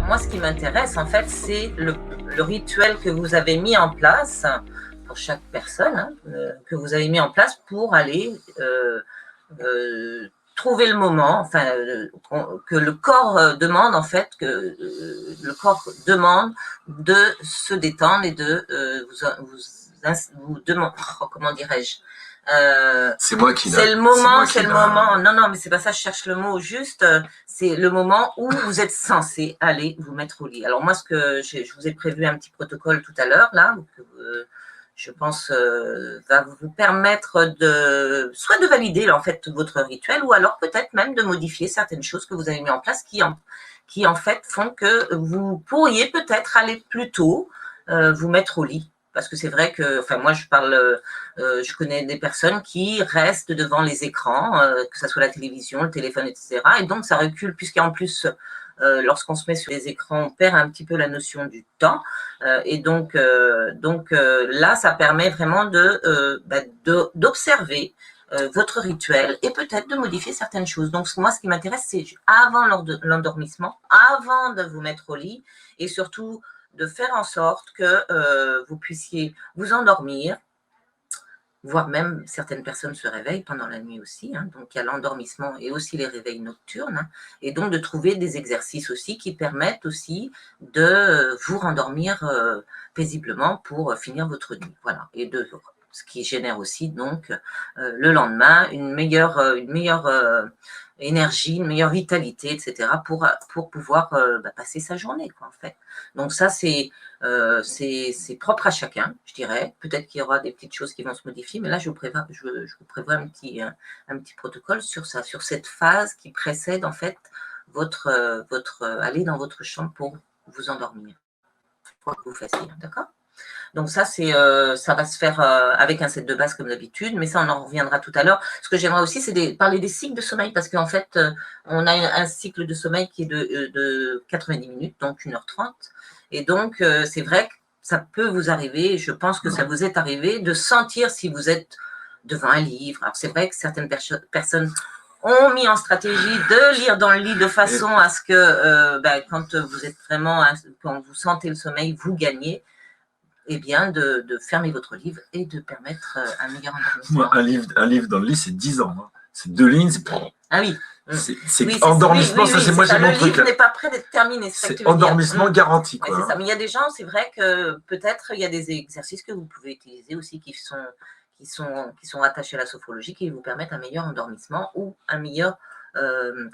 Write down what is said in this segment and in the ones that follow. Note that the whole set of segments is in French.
moi, ce qui m'intéresse, en fait, c'est le rituel que vous avez mis en place pour chaque personne, hein, que vous avez mis en place pour aller trouver le moment, enfin, que le corps demande, en fait, que le corps demande de se détendre et de vous demander, comment dirais-je, c'est moi qui c'est le moment. Non, non, mais c'est pas ça. Je cherche le mot juste. C'est le moment où vous êtes censé aller vous mettre au lit. Alors moi, je vous ai prévu un petit protocole tout à l'heure là, que je pense va vous permettre soit de valider en fait votre rituel, ou alors peut-être même de modifier certaines choses que vous avez mis en place qui en fait font que vous pourriez peut-être aller plus tôt vous mettre au lit. Parce que c'est vrai que, enfin moi je connais des personnes qui restent devant les écrans, que ce soit la télévision, le téléphone, etc. Et donc ça recule, puisqu'en plus, lorsqu'on se met sur les écrans, on perd un petit peu la notion du temps. Et donc là, ça permet vraiment d'observer votre rituel et peut-être de modifier certaines choses. Donc moi, ce qui m'intéresse, c'est avant l'endormissement, avant de vous mettre au lit, et surtout de faire en sorte que vous puissiez vous endormir, voire même certaines personnes se réveillent pendant la nuit aussi, hein, donc il y a l'endormissement et aussi les réveils nocturnes, hein, et donc de trouver des exercices aussi qui permettent aussi de vous rendormir paisiblement pour finir votre nuit, voilà, et ce qui génère aussi donc le lendemain une meilleure énergie, une meilleure vitalité, etc. pour pouvoir passer sa journée, quoi, en fait. Donc ça, c'est propre à chacun, je dirais. Peut-être qu'il y aura des petites choses qui vont se modifier, mais là, je vous prévois un petit protocole sur ça, sur cette phase qui précède en fait aller dans votre chambre pour vous endormir. Pour que vous fassiez, d'accord ? Donc ça, ça va se faire avec un set de base comme d'habitude, mais ça, on en reviendra tout à l'heure. Ce que j'aimerais aussi, c'est parler des cycles de sommeil, parce qu'en fait, on a un cycle de sommeil qui est de 90 minutes, donc 1h30. Et donc, c'est vrai que ça peut vous arriver, et je pense que ça vous est arrivé, de sentir si vous êtes devant un livre. Alors, c'est vrai que certaines personnes ont mis en stratégie de lire dans le lit de façon à ce que, quand vous êtes vraiment, quand vous sentez le sommeil, vous gagnez. Eh bien, de fermer votre livre et de permettre un meilleur endormissement. Un livre dans le lit, c'est 10 ans. Hein. C'est 2 lignes. Ah oui. C'est endormissement, ça c'est moi j'ai mon truc. Le livre n'est pas prêt d'être terminé. C'est endormissement garanti. Ouais, c'est ça. Mais il y a des gens, c'est vrai que peut-être il y a des exercices que vous pouvez utiliser aussi qui sont rattachés à la sophrologie, qui vous permettent un meilleur endormissement ou un meilleur,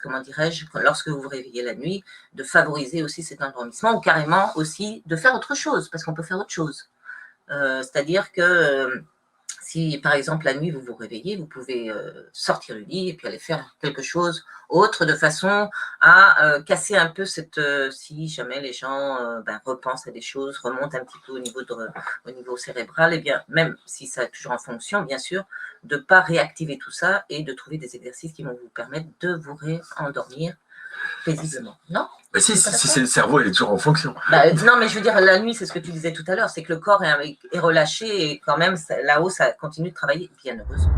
comment dirais-je, lorsque vous vous réveillez la nuit, de favoriser aussi cet endormissement, ou carrément aussi de faire autre chose, parce qu'on peut faire autre chose. C'est-à-dire que si, par exemple, la nuit, vous vous réveillez, vous pouvez sortir du lit et puis aller faire quelque chose autre, de façon à casser un peu si jamais les gens repensent à des choses, remontent un petit peu au niveau cérébral, et bien, même si ça est toujours en fonction, bien sûr, de ne pas réactiver tout ça et de trouver des exercices qui vont vous permettre de vous réendormir paisiblement. Non ? Si le cerveau il est toujours en fonction. Non, mais je veux dire, la nuit, c'est ce que tu disais tout à l'heure, c'est que le corps est relâché et quand même, là-haut, ça continue de travailler, bien heureusement.